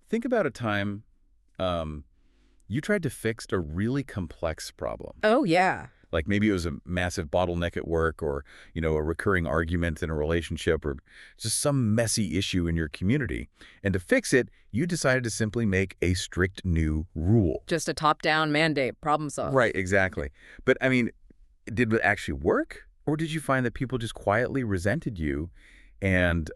think about a time you tried to fix a really complex problem. Oh, yeah. Like maybe it was a massive bottleneck at work or, a recurring argument in a relationship or just some messy issue in your community. And to fix it, you decided to simply make a strict new rule. Just a top-down mandate, problem solved. Right, exactly. But, I mean, did it actually work? Or did you find that people just quietly resented you and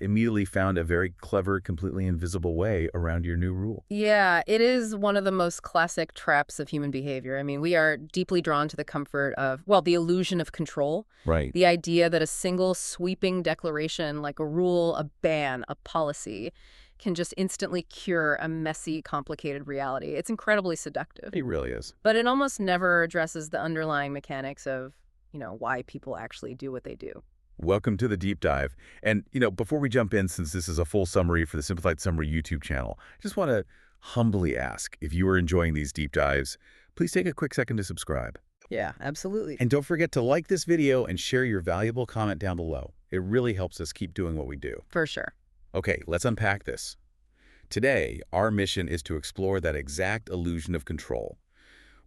immediately found a very clever, completely invisible way around your new rule? Yeah, it is one of the most classic traps of human behavior. I mean, we are deeply drawn to the comfort of, well, the illusion of control. Right. The idea that a single sweeping declaration, like a rule, a ban, a policy, can just instantly cure a messy, complicated reality. It's incredibly seductive. It really is. But it almost never addresses the underlying mechanics of, why people actually do what they do. Welcome to the deep dive. And, before we jump in, since this is a full summary for the Simplified Summary YouTube channel, I just want to humbly ask, if you are enjoying these deep dives, please take a quick second to subscribe. Yeah, absolutely. And don't forget to like this video and share your valuable comment down below. It really helps us keep doing what we do. For sure. Okay, let's unpack this. Today, our mission is to explore that exact illusion of control.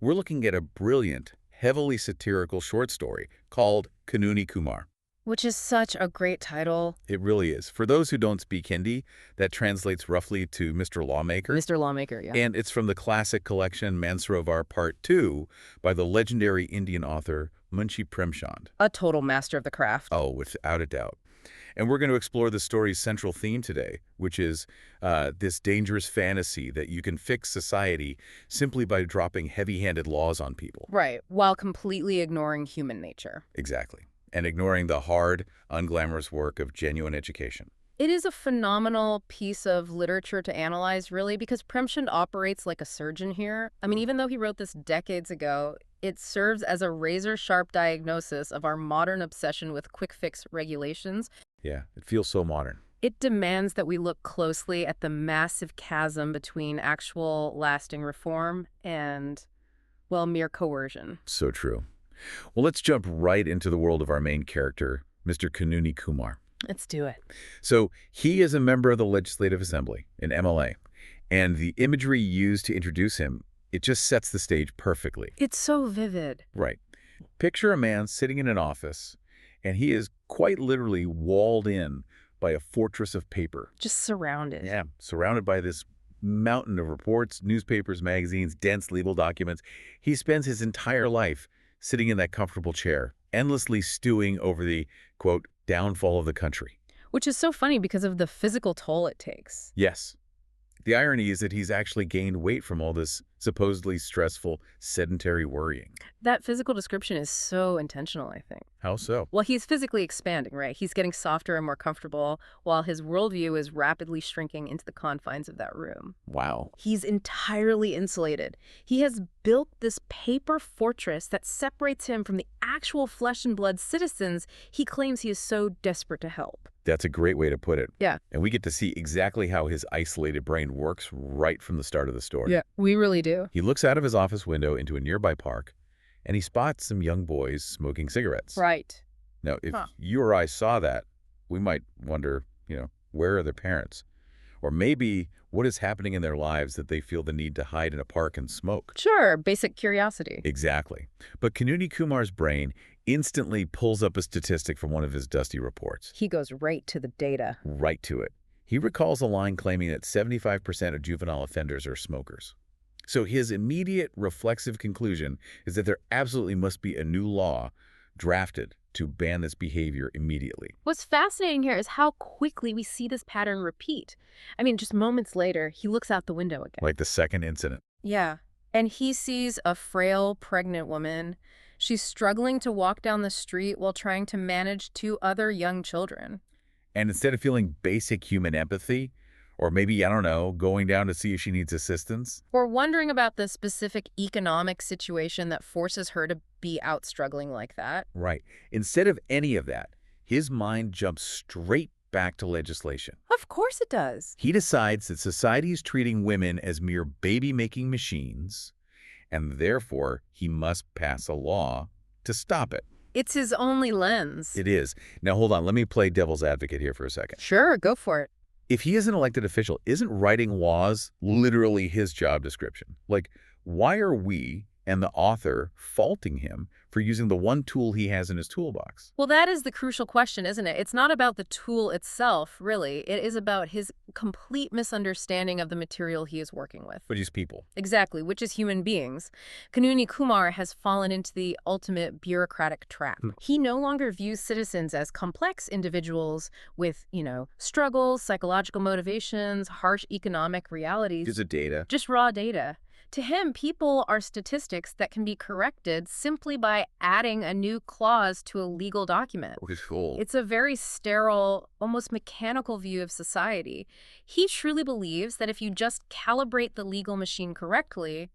We're looking at a brilliant, heavily satirical short story called Kanooni Kumar. Which is such a great title. It really is. For those who don't speak Hindi, that translates roughly to Mr. Lawmaker. Mr. Lawmaker, yeah. And it's from the classic collection Mansarovar Part 2 by the legendary Indian author Munshi Premchand. A total master of the craft. Oh, without a doubt. And we're going to explore the story's central theme today, which is this dangerous fantasy that you can fix society simply by dropping heavy-handed laws on people. Right, while completely ignoring human nature. Exactly. And ignoring the hard, unglamorous work of genuine education. It is a phenomenal piece of literature to analyze, really, because Premchand operates like a surgeon here. I mean, even though he wrote this decades ago, it serves as a razor-sharp diagnosis of our modern obsession with quick-fix regulations. Yeah, it feels so modern. It demands that we look closely at the massive chasm between actual lasting reform and, well, mere coercion. So true. Well, let's jump right into the world of our main character, Mr. Kanooni Kumar. Let's do it. So he is a member of the Legislative Assembly, an MLA, and the imagery used to introduce him, it just sets the stage perfectly. It's so vivid. Right. Picture a man sitting in an office, and he is quite literally walled in by a fortress of paper. Just surrounded. Yeah, surrounded by this mountain of reports, newspapers, magazines, dense legal documents. He spends his entire life sitting in that comfortable chair, endlessly stewing over the, quote, downfall of the country. Which is so funny because of the physical toll it takes. Yes. The irony is that he's actually gained weight from all this supposedly stressful, sedentary worrying. That physical description is so intentional, I think. How so? Well, he's physically expanding, right? He's getting softer and more comfortable while his worldview is rapidly shrinking into the confines of that room. Wow. He's entirely insulated. He has built this paper fortress that separates him from the actual flesh and blood citizens he claims he is so desperate to help. That's a great way to put it. Yeah. And we get to see exactly how his isolated brain works right from the start of the story. Yeah, we really do. He looks out of his office window into a nearby park, and he spots some young boys smoking cigarettes. Right. Now, if you or I saw that, we might wonder, where are their parents? Or maybe what is happening in their lives that they feel the need to hide in a park and smoke? Sure, basic curiosity. Exactly. But Kanooni Kumar's brain instantly pulls up a statistic from one of his dusty reports. He goes right to the data. Right to it. He recalls a line claiming that 75% of juvenile offenders are smokers. So his immediate reflexive conclusion is that there absolutely must be a new law drafted to ban this behavior immediately. What's fascinating here is how quickly we see this pattern repeat. I mean, just moments later, he looks out the window again. Like the second incident. Yeah. And he sees a frail, pregnant woman. She's struggling to walk down the street while trying to manage 2 other young children. And instead of feeling basic human empathy, or maybe, I don't know, going down to see if she needs assistance, or wondering about the specific economic situation that forces her to be out struggling like that. right, instead of any of that, his mind jumps straight back to legislation. Of course it does. He decides that society is treating women as mere baby-making machines, and therefore he must pass a law to stop it. It's his only lens. It is. Now, hold on. Let me play devil's advocate here for a second. Sure, go for it. If he is an elected official, isn't writing laws literally his job description? Like, why are we and the author faulting him for using the one tool he has in his toolbox? Well, that is the crucial question, isn't it? It's not about the tool itself, really. It is about his complete misunderstanding of the material he is working with. But he's people. Exactly, which is human beings. Kanooni Kumar has fallen into the ultimate bureaucratic trap. He no longer views citizens as complex individuals with, struggles, psychological motivations, harsh economic realities. Is it data? Just raw data. To him, people are statistics that can be corrected simply by adding a new clause to a legal document. It's a very sterile, almost mechanical view of society. He truly believes that if you just calibrate the legal machine correctly,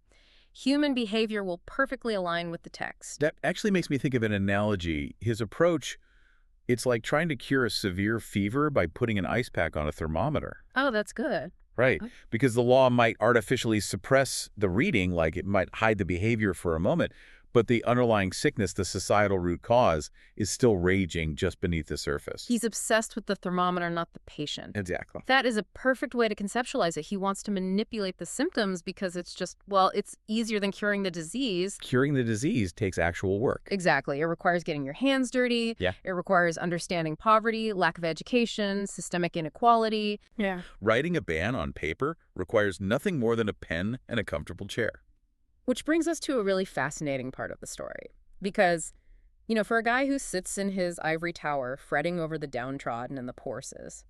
human behavior will perfectly align with the text. That actually makes me think of an analogy. His approach, it's like trying to cure a severe fever by putting an ice pack on a thermometer. Oh, that's good. Right, because the law might artificially suppress the reading, like it might hide the behavior for a moment, but the underlying sickness, the societal root cause, is still raging just beneath the surface. He's obsessed with the thermometer, not the patient. Exactly. That is a perfect way to conceptualize it. He wants to manipulate the symptoms because it's just, it's easier than curing the disease. Curing the disease takes actual work. Exactly. It requires getting your hands dirty. Yeah. It requires understanding poverty, lack of education, systemic inequality. Yeah. Writing a ban on paper requires nothing more than a pen and a comfortable chair. Which brings us to a really fascinating part of the story. Because, for a guy who sits in his ivory tower fretting over the downtrodden and the poorses,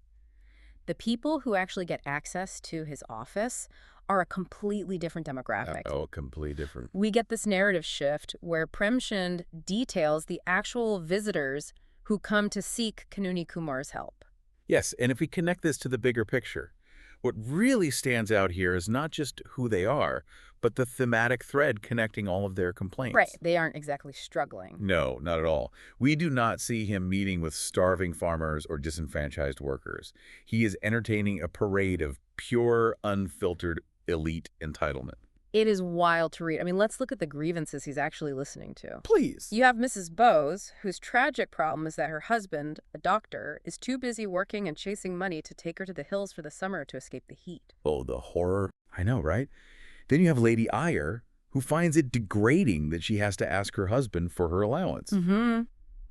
the people who actually get access to his office are a completely different demographic. Completely different. We get this narrative shift where Premchand details the actual visitors who come to seek Kanooni Kumar's help. Yes, and if we connect this to the bigger picture, what really stands out here is not just who they are, but the thematic thread connecting all of their complaints. Right. They aren't exactly struggling. No, not at all. We do not see him meeting with starving farmers or disenfranchised workers. He is entertaining a parade of pure, unfiltered elite entitlement. It is wild to read. I mean, let's look at the grievances he's actually listening to. Please. You have Mrs. Bose, whose tragic problem is that her husband, a doctor, is too busy working and chasing money to take her to the hills for the summer to escape the heat. Oh, the horror. I know, right? Then you have Lady Ayer, who finds it degrading that she has to ask her husband for her allowance. Mm-hmm.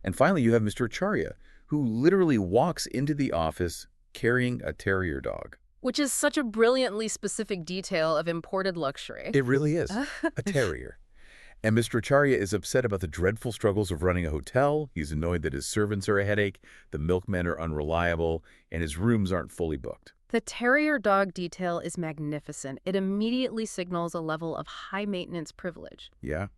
And finally, you have Mr. Acharya, who literally walks into the office carrying a terrier dog. Which is such a brilliantly specific detail of imported luxury. It really is. A terrier. And Mr. Acharya is upset about the dreadful struggles of running a hotel. He's annoyed that his servants are a headache, the milkmen are unreliable, and his rooms aren't fully booked. The terrier dog detail is magnificent. It immediately signals a level of high-maintenance privilege. Yeah.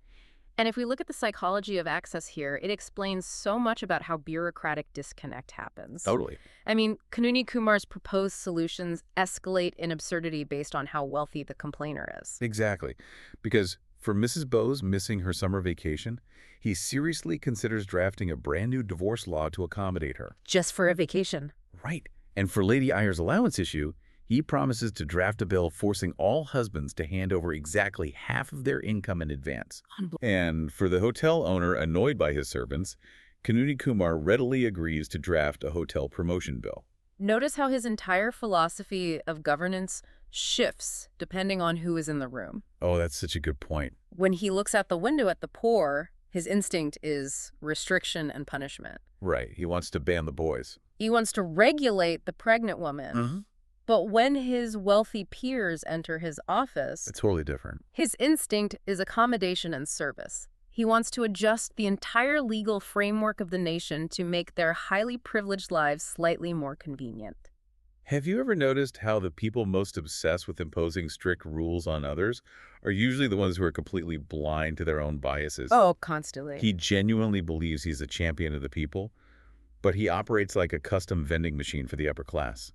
And if we look at the psychology of access here, it explains so much about how bureaucratic disconnect happens. Totally. I mean, Kanooni Kumar's proposed solutions escalate in absurdity based on how wealthy the complainer is. Exactly. Because for Mrs. Bose missing her summer vacation, he seriously considers drafting a brand new divorce law to accommodate her. Just for a vacation. Right. And for Lady Ayer's allowance issue, he promises to draft a bill forcing all husbands to hand over exactly half of their income in advance. And for the hotel owner annoyed by his servants, Kanooni Kumar readily agrees to draft a hotel promotion bill. Notice how his entire philosophy of governance shifts depending on who is in the room. Oh, that's such a good point. When he looks out the window at the poor, his instinct is restriction and punishment. Right. He wants to ban the boys. He wants to regulate the pregnant woman. Mm-hmm. But when his wealthy peers enter his office, It's totally different. his instinct is accommodation and service. He wants to adjust the entire legal framework of the nation to make their highly privileged lives slightly more convenient. Have you ever noticed how the people most obsessed with imposing strict rules on others are usually the ones who are completely blind to their own biases? Oh, constantly. He genuinely believes he's a champion of the people, but he operates like a custom vending machine for the upper class.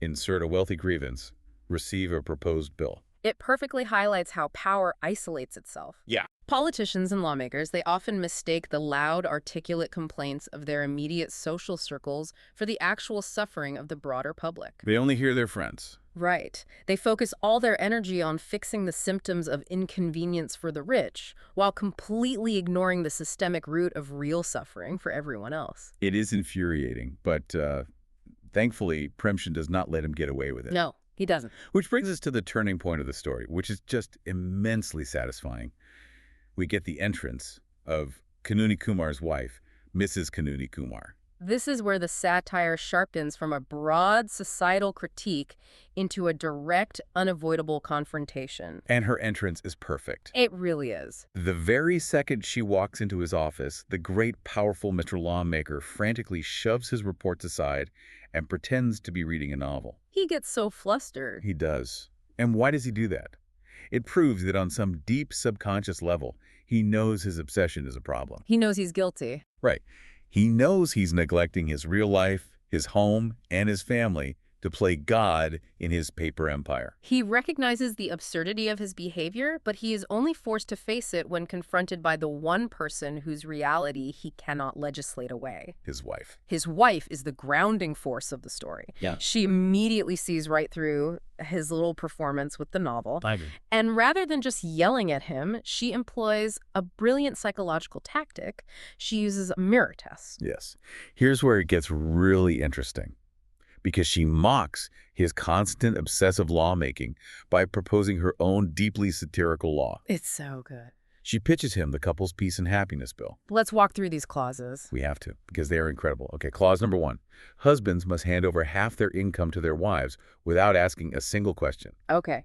Insert a wealthy grievance, receive a proposed bill. It perfectly highlights how power isolates itself. Yeah. Politicians and lawmakers, they often mistake the loud, articulate complaints of their immediate social circles for the actual suffering of the broader public. They only hear their friends. Right. They focus all their energy on fixing the symptoms of inconvenience for the rich, while completely ignoring the systemic root of real suffering for everyone else. It is infuriating, but Thankfully, Premchand does not let him get away with it. No, he doesn't. Which brings us to the turning point of the story, which is just immensely satisfying. We get the entrance of Kanooni Kumar's wife, Mrs. Kanooni Kumar. This is where the satire sharpens from a broad societal critique into a direct, unavoidable confrontation. And her entrance is perfect. It really is. The very second she walks into his office, the great, powerful Mr. Lawmaker frantically shoves his reports aside and pretends to be reading a novel. He gets so flustered. He does. And why does he do that? It proves that on some deep subconscious level, he knows his obsession is a problem. He knows he's guilty. Right. He knows he's neglecting his real life, his home, and his family to play God in his paper empire. He recognizes the absurdity of his behavior, but he is only forced to face it when confronted by the one person whose reality he cannot legislate away. His wife. His wife is the grounding force of the story. Yeah. She immediately sees right through his little performance with the novel. I agree. And rather than just yelling at him, she employs a brilliant psychological tactic. She uses a mirror test. Yes. Here's where it gets really interesting. Because she mocks his constant obsessive lawmaking by proposing her own deeply satirical law. It's so good. She pitches him the couple's peace and happiness bill. Let's walk through these clauses. We have to, because they are incredible. Okay, clause number 1. Husbands must hand over half their income to their wives without asking a single question. Okay.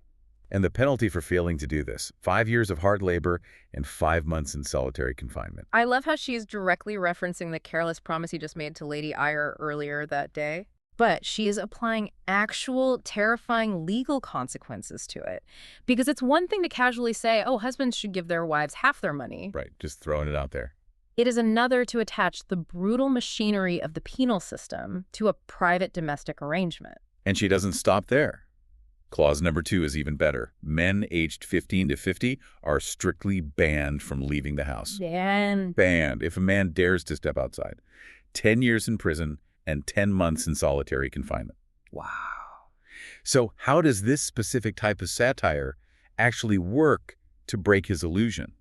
And the penalty for failing to do this, 5 years of hard labor and 5 months in solitary confinement. I love how she's directly referencing the careless promise he just made to Lady Ayer earlier that day. But she is applying actual terrifying legal consequences to it. Because it's one thing to casually say, oh, husbands should give their wives half their money. Right, just throwing it out there. It is another to attach the brutal machinery of the penal system to a private domestic arrangement. And she doesn't stop there. Clause number 2 is even better. Men aged 15 to 50 are strictly banned from leaving the house. Banned if a man dares to step outside. 10 years in prison and 10 months in solitary confinement. Wow. So how does this specific type of satire actually work to break his illusion?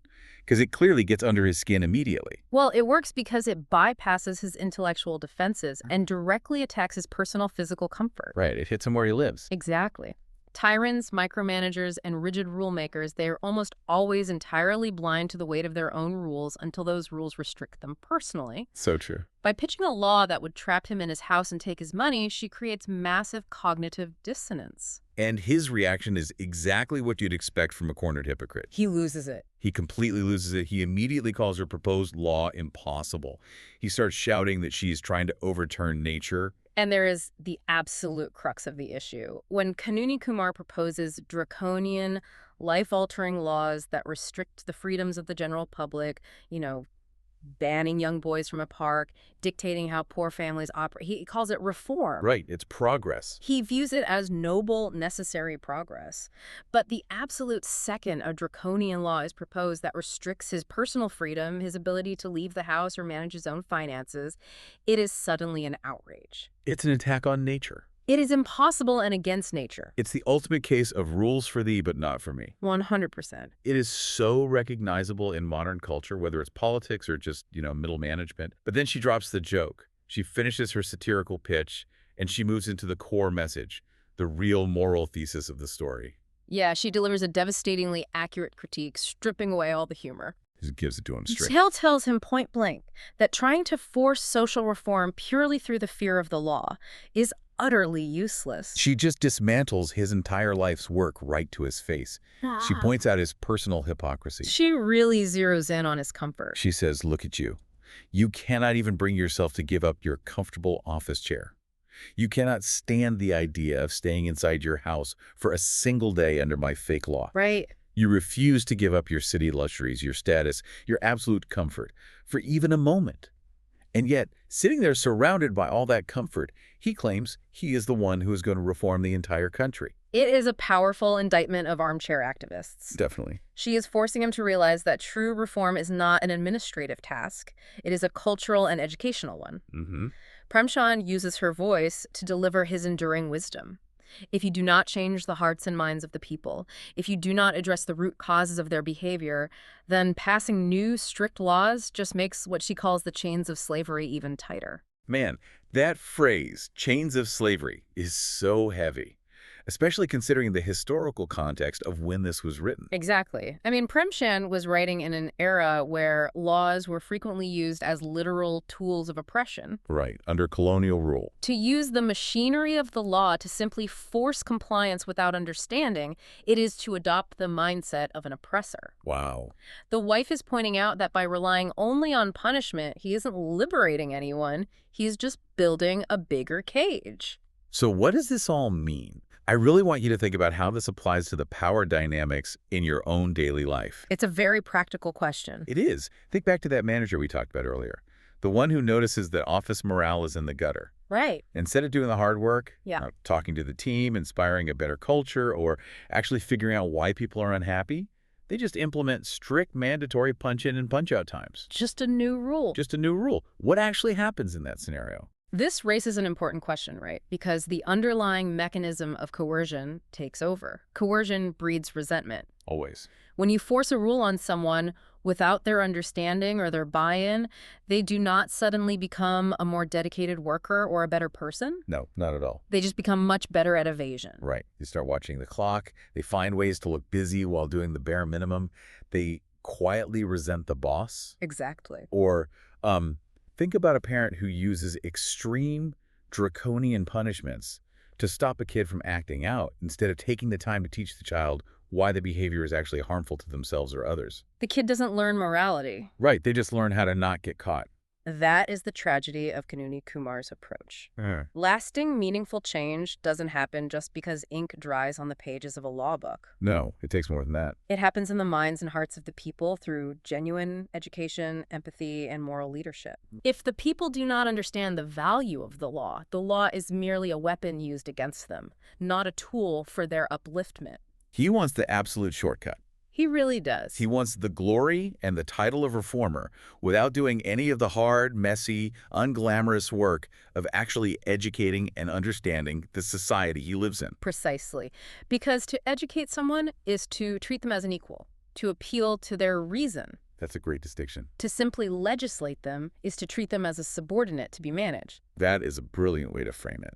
Because it clearly gets under his skin immediately. Well, it works because it bypasses his intellectual defenses and directly attacks his personal physical comfort. Right, it hits him where he lives. Exactly. Tyrants, micromanagers, and rigid rule makers, they are almost always entirely blind to the weight of their own rules until those rules restrict them personally. So true. By pitching a law that would trap him in his house and take his money, she creates massive cognitive dissonance. And his reaction is exactly what you'd expect from a cornered hypocrite. He loses it. He completely loses it. He immediately calls her proposed law impossible. He starts shouting that she's trying to overturn nature. And there is the absolute crux of the issue. When Kanooni Kumar proposes draconian, life-altering laws that restrict the freedoms of the general public, banning young boys from a park, dictating how poor families operate, he calls it reform. Right, it's progress. He views it as noble, necessary progress. But the absolute second a draconian law is proposed that restricts his personal freedom, his ability to leave the house or manage his own finances, it is suddenly an outrage. It's an attack on nature. It is impossible and against nature. It's the ultimate case of rules for thee, but not for me. 100%. It is so recognizable in modern culture, whether it's politics or just, middle management. But then she drops the joke. She finishes her satirical pitch, and she moves into the core message, the real moral thesis of the story. Yeah, she delivers a devastatingly accurate critique, stripping away all the humor. He gives it to him straight. Tale tells him point blank that trying to force social reform purely through the fear of the law is utterly useless. She just dismantles his entire life's work right to his face. She points out his personal hypocrisy. She really zeroes in on his comfort. She says, look at you. You cannot even bring yourself to give up your comfortable office chair. You cannot stand the idea of staying inside your house for a single day under my fake law. Right. You refuse to give up your city luxuries, your status, your absolute comfort for even a moment. And yet, sitting there surrounded by all that comfort, he claims he is the one who is going to reform the entire country. It is a powerful indictment of armchair activists. Definitely. She is forcing him to realize that true reform is not an administrative task. It is a cultural and educational one. Premchand uses her voice to deliver his enduring wisdom. If you do not change the hearts and minds of the people, if you do not address the root causes of their behavior, then passing new, strict laws just makes what she calls the chains of slavery even tighter. Man, that phrase, chains of slavery, is so heavy, especially considering the historical context of when this was written. Exactly. I mean, Premchand was writing in an era where laws were frequently used as literal tools of oppression. Right, under colonial rule. To use the machinery of the law to simply force compliance without understanding, it is to adopt the mindset of an oppressor. Wow. The wife is pointing out that by relying only on punishment, he isn't liberating anyone, he's just building a bigger cage. So what does this all mean? I really want you to think about how this applies to the power dynamics in your own daily life. It's a very practical question. It is. Think back to that manager we talked about earlier, the one who notices that office morale is in the gutter. Right. Instead of doing the hard work, Yeah. talking to the team, inspiring a better culture, or actually figuring out why people are unhappy, they just implement strict mandatory punch-in and punch-out times. Just a new rule. Just a new rule. What actually happens in that scenario? This raises an important question, right? Because the underlying mechanism of coercion takes over. Coercion breeds resentment. Always. When you force a rule on someone without their understanding or their buy-in, they do not suddenly become a more dedicated worker or a better person. No, not at all. They just become much better at evasion. Right. You start watching the clock. They find ways to look busy while doing the bare minimum. They quietly resent the boss. Exactly. Or think about a parent who uses extreme draconian punishments to stop a kid from acting out instead of taking the time to teach the child why the behavior is actually harmful to themselves or others. The kid doesn't learn morality. Right. They just learn how to not get caught. That is the tragedy of Kanooni Kumar's approach. Lasting, meaningful change doesn't happen just because ink dries on the pages of a law book. No, it takes more than that. It happens in the minds and hearts of the people through genuine education, empathy, and moral leadership. If the people do not understand the value of the law is merely a weapon used against them, not a tool for their upliftment. He wants the absolute shortcut. He really does. He wants the glory and the title of reformer without doing any of the hard, messy, unglamorous work of actually educating and understanding the society he lives in. Precisely. Because to educate someone is to treat them as an equal, to appeal to their reason. That's a great distinction. To simply legislate them is to treat them as a subordinate to be managed. That is a brilliant way to frame it.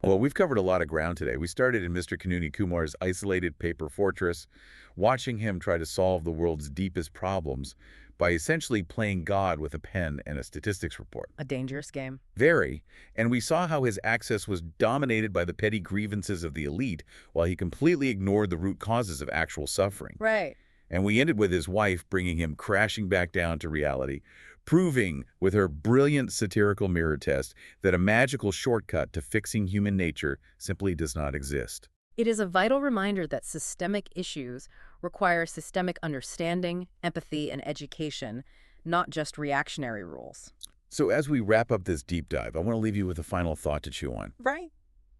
Well, we've covered a lot of ground today. We started in Mr. Kanooni Kumar's isolated paper fortress, watching him try to solve the world's deepest problems by essentially playing God with a pen and a statistics report. A dangerous game. Very. And we saw how his access was dominated by the petty grievances of the elite, while he completely ignored the root causes of actual suffering. Right. And we ended with his wife bringing him crashing back down to reality, proving with her brilliant satirical mirror test that a magical shortcut to fixing human nature simply does not exist. It is a vital reminder that systemic issues require systemic understanding, empathy, and education, not just reactionary rules. So as we wrap up this deep dive, I want to leave you with a final thought to chew on. Right.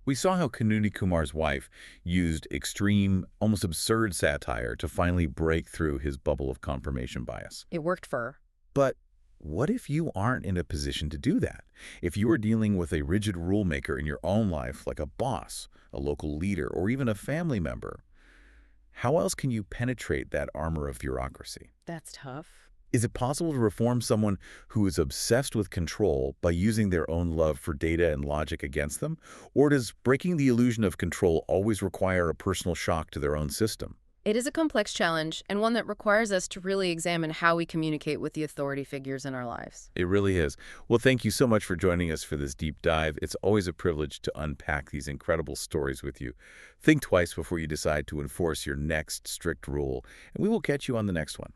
We saw how Kanooni Kumar's wife used extreme, almost absurd satire to finally break through his bubble of confirmation bias. It worked for her. But what if you aren't in a position to do that? If you are dealing with a rigid rule maker in your own life, like a boss, a local leader, or even a family member, how else can you penetrate that armor of bureaucracy? That's tough. Is it possible to reform someone who is obsessed with control by using their own love for data and logic against them? Or does breaking the illusion of control always require a personal shock to their own system? It is a complex challenge, and one that requires us to really examine how we communicate with the authority figures in our lives. It really is. Well, thank you so much for joining us for this deep dive. It's always a privilege to unpack these incredible stories with you. Think twice before you decide to enforce your next strict rule, and we will catch you on the next one.